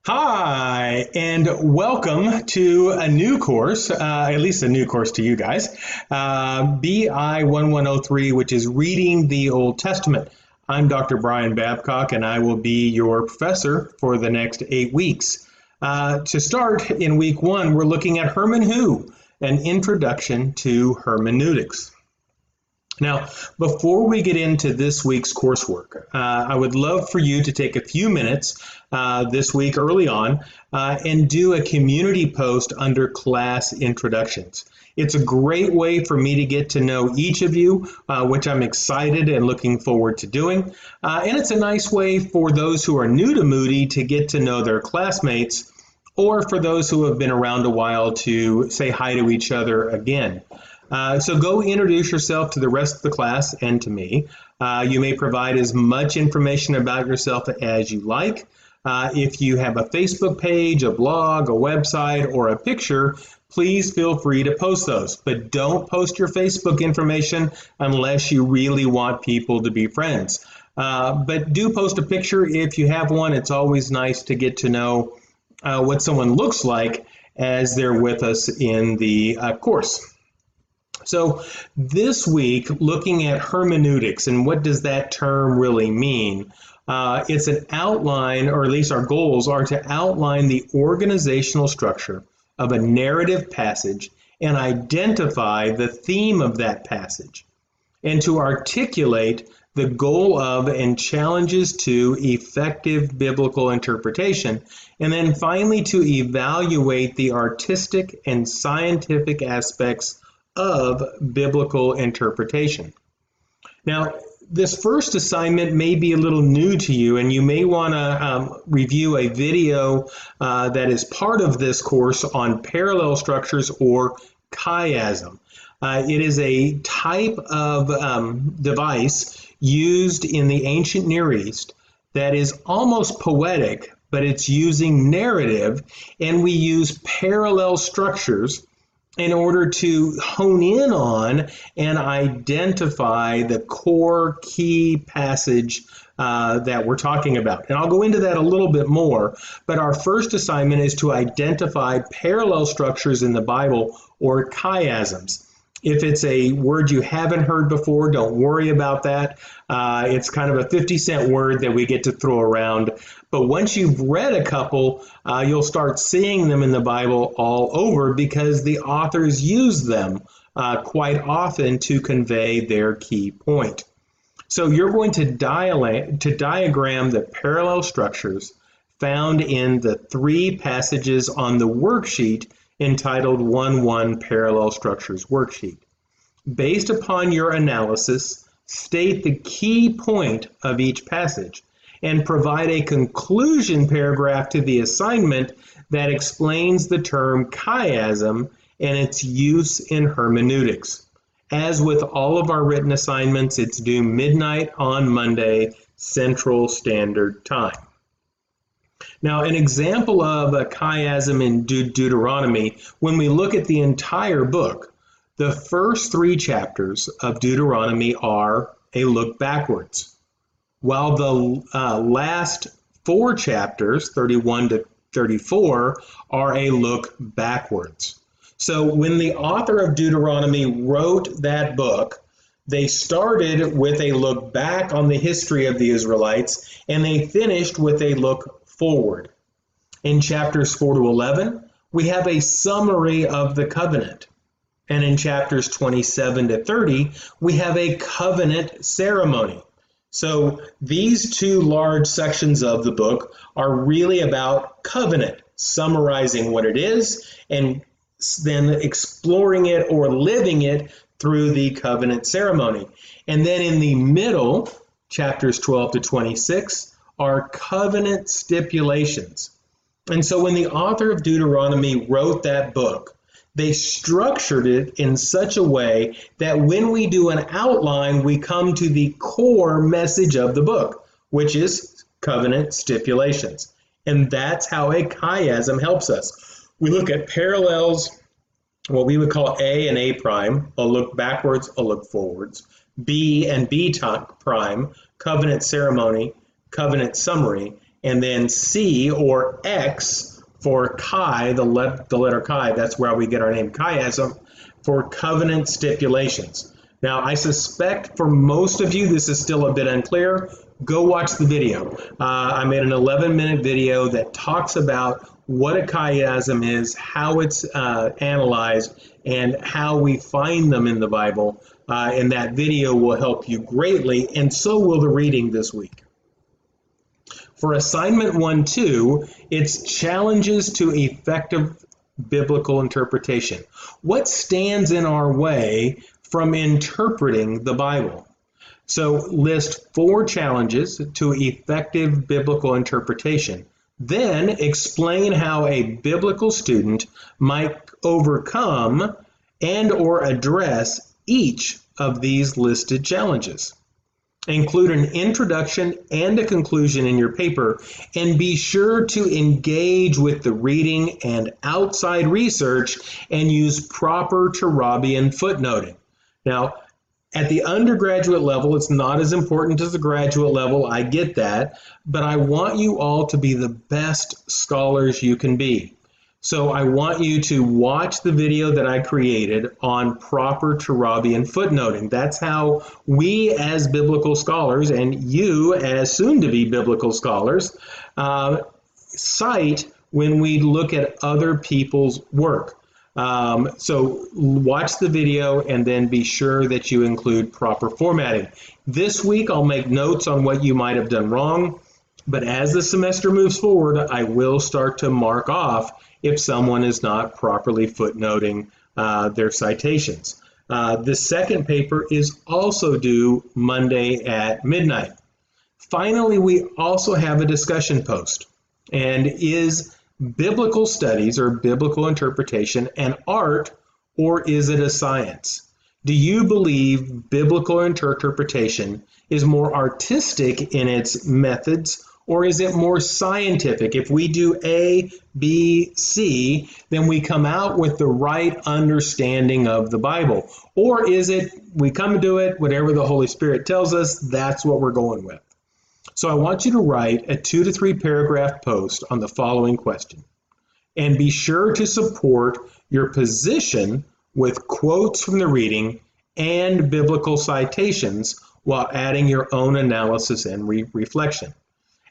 Hi, and welcome to a new course, at least a new course to you guys, BI1103, which is Reading the Old Testament. I'm Dr. Brian Babcock, and I will be your professor for the next 8 weeks. To start in week 1, we're looking at Herman Who, an introduction to hermeneutics. Now, before we get into this week's coursework, I would love for you to take a few minutes this week early on and do a community post under class introductions. It's a great way for me to get to know each of you, which I'm excited and looking forward to doing. And it's a nice way for those who are new to Moody to get to know their classmates, or for those who have been around a while to say hi to each other again. So go introduce yourself to the rest of the class and to me. You may provide as much information about yourself as you like. If you have a Facebook page, a blog, a website, or a picture, please feel free to post those. But don't post your Facebook information unless you really want people to be friends. But do post a picture if you have one. It's always nice to get to know what someone looks like as they're with us in the course. So this week, looking at hermeneutics and what does that term really mean, it's an outline, or at least our goals are to outline the organizational structure of a narrative passage and identify the theme of that passage, and to articulate the goal of and challenges to effective biblical interpretation, and then finally to evaluate the artistic and scientific aspects of biblical interpretation. Now, this first assignment may be a little new to you, and you may want to review a video that is part of this course on parallel structures or chiasm. It is a type of device used in the ancient Near East that is almost poetic, but it's using narrative, and we use parallel structures in order to hone in on and identify the core key passage that we're talking about. And I'll go into that a little bit more, but our first assignment is to identify parallel structures in the Bible, or chiasms. If it's a word you haven't heard before, don't worry about that. It's kind of a 50-cent word that we get to throw around. But once you've read a couple, you'll start seeing them in the Bible all over, because the authors use them quite often to convey their key point. So you're going to diagram the parallel structures found in the 3 passages on the worksheet entitled 1-1 Parallel Structures Worksheet. Based upon your analysis, state the key point of each passage and provide a conclusion paragraph to the assignment that explains the term chiasm and its use in hermeneutics. As with all of our written assignments, it's due midnight on Monday, Central Standard Time. Now, an example of a chiasm in Deuteronomy, when we look at the entire book, the first 3 chapters of Deuteronomy are a look backwards, while the last 4 chapters, 31 to 34, are a look backwards. So when the author of Deuteronomy wrote that book, they started with a look back on the history of the Israelites, and they finished with a look forward. In chapters 4 to 11, we have a summary of the covenant. And in chapters 27 to 30, we have a covenant ceremony. So these 2 large sections of the book are really about covenant, summarizing what it is, and then exploring it or living it through the covenant ceremony. And then in the middle, chapters 12 to 26, are covenant stipulations. And so when the author of Deuteronomy wrote that book, they structured it in such a way that when we do an outline, we come to the core message of the book, which is covenant stipulations. And that's how a chiasm helps us. We look at parallels, what we would call A and A prime, a look backwards, a look forwards, B and B prime, covenant ceremony, covenant summary, and then C or X for chi, the letter chi, that's where we get our name chiasm, for covenant stipulations. Now, I suspect for most of you, this is still a bit unclear. Go watch the video. I made an 11-minute video that talks about what a chiasm is, how it's analyzed, and how we find them in the Bible. And that video will help you greatly, and so will the reading this week. For assignment 1-2, it's challenges to effective biblical interpretation. What stands in our way from interpreting the Bible? So list 4 challenges to effective biblical interpretation. Then explain how a biblical student might overcome and or address each of these listed challenges. Include an introduction and a conclusion in your paper, and be sure to engage with the reading and outside research and use proper Turabian footnoting. Now, at the undergraduate level, it's not as important as the graduate level, I get that, but I want you all to be the best scholars you can be. So I want you to watch the video that I created on proper Turabian footnoting. That's how we as biblical scholars, and you as soon-to-be biblical scholars, cite when we look at other people's work. So watch the video and then be sure that you include proper formatting. This week I'll make notes on what you might have done wrong, but as the semester moves forward, I will start to mark off if someone is not properly footnoting their citations. The second paper is also due Monday at midnight. Finally, we also have a discussion post. And is biblical studies or biblical interpretation an art, or is it a science? Do you believe biblical interpretation is more artistic in its methods, or is it more scientific? If we do A, B, C, then we come out with the right understanding of the Bible. Or is it, we come to it, whatever the Holy Spirit tells us, that's what we're going with. So I want you to write a 2 to 3 paragraph post on the following question. And be sure to support your position with quotes from the reading and biblical citations while adding your own analysis and reflection.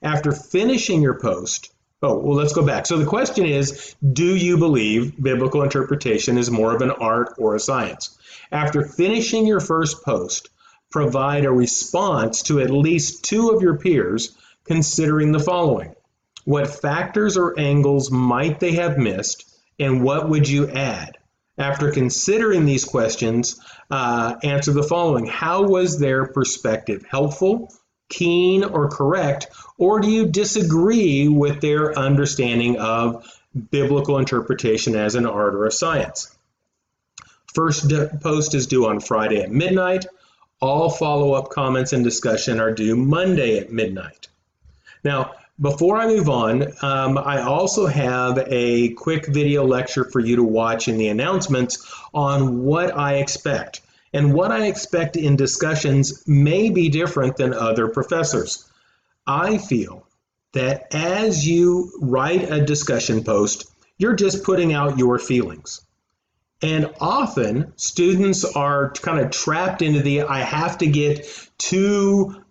After finishing your post, let's go back. So the question is, do you believe biblical interpretation is more of an art or a science? After finishing your first post, provide a response to at least 2 of your peers considering the following. What factors or angles might they have missed, and what would you add? After considering these questions, answer the following. How was their perspective helpful, keen, or correct, or do you disagree with their understanding of biblical interpretation as an art or a science? First post is due on Friday at midnight. All follow-up comments and discussion are due Monday at midnight. Now, before I move on, I also have a quick video lecture for you to watch in the announcements on what I expect. And what I expect in discussions may be different than other professors. I feel that as you write a discussion post, you're just putting out your feelings. And often students are kind of trapped into the, I have to get 2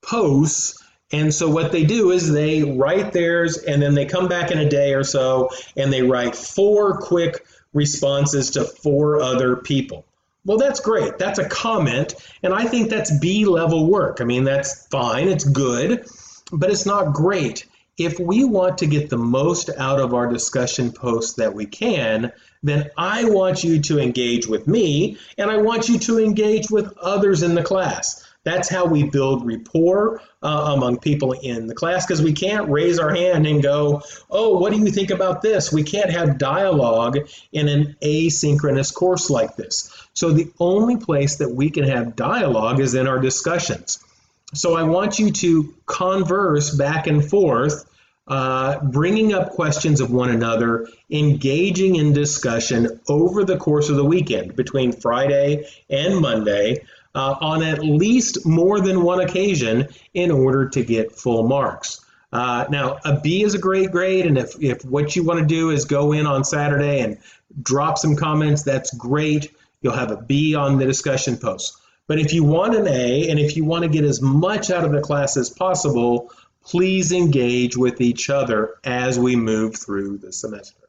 posts. And so what they do is they write theirs and then they come back in a day or so and they write 4 quick responses to 4 other people. Well, that's great. That's a comment. And I think that's B-level work. I mean, that's fine. It's good, but it's not great. If we want to get the most out of our discussion posts that we can, then I want you to engage with me and I want you to engage with others in the class. That's how we build rapport among people in the class, because we can't raise our hand and go, oh, what do you think about this? We can't have dialogue in an asynchronous course like this. So the only place that we can have dialogue is in our discussions. So I want you to converse back and forth, bringing up questions of one another, engaging in discussion over the course of the weekend between Friday and Monday, on at least more than one occasion in order to get full marks. Now, a B is a great grade, and if what you want to do is go in on Saturday and drop some comments, that's great. You'll have a B on the discussion post. But if you want an A, and if you want to get as much out of the class as possible, please engage with each other as we move through the semester.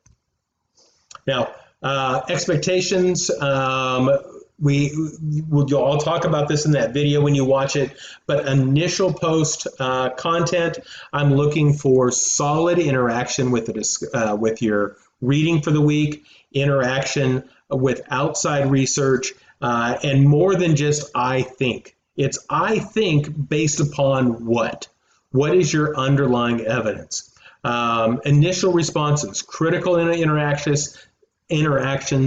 Now, expectations, we'll all talk about this in that video when you watch it, but initial post content, I'm looking for solid interaction with with your reading for the week, interaction with outside research, and more than just I think. It's I think based upon what? What is your underlying evidence? Initial responses, critical interactions,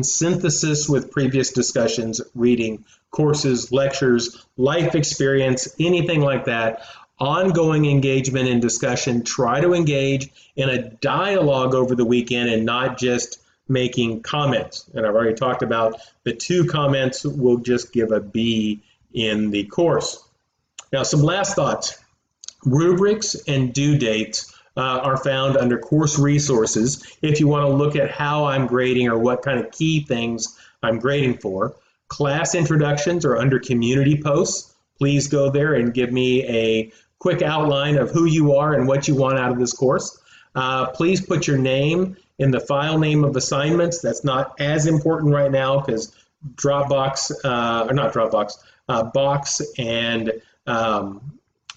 synthesis with previous discussions, reading, courses, lectures, life experience, anything like that. Ongoing engagement and discussion. Try to engage in a dialogue over the weekend and not just making comments. And I've already talked about the 2 comments will just give a B in the course. Now, some last thoughts. Rubrics and due dates are found under course resources if you want to look at how I'm grading or what kind of key things I'm grading for. Class introductions are under community posts. Please go there and give me a quick outline of who you are and what you want out of this course. Please put your name in the file name of assignments. That's not as important right now because Box and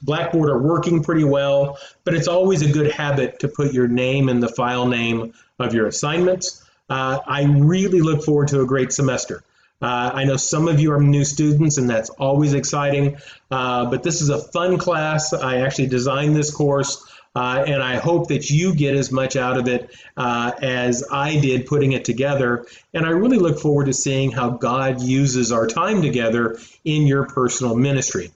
Blackboard are working pretty well, but it's always a good habit to put your name in the file name of your assignments. I really look forward to a great semester. I know some of you are new students, and that's always exciting, but this is a fun class. I actually designed this course, and I hope that you get as much out of it as I did putting it together. And I really look forward to seeing how God uses our time together in your personal ministry.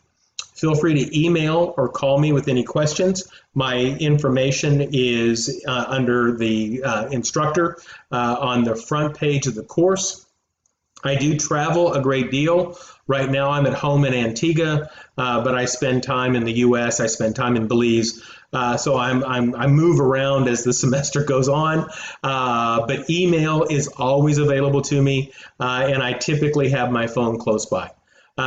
Feel free to email or call me with any questions. My information is under the instructor on the front page of the course. I do travel a great deal. Right now I'm at home in Antigua, but I spend time in the U.S. I spend time in Belize. So I move around as the semester goes on, but email is always available to me, and I typically have my phone close by.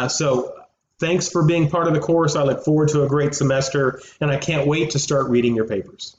So thanks for being part of the course. I look forward to a great semester, and I can't wait to start reading your papers.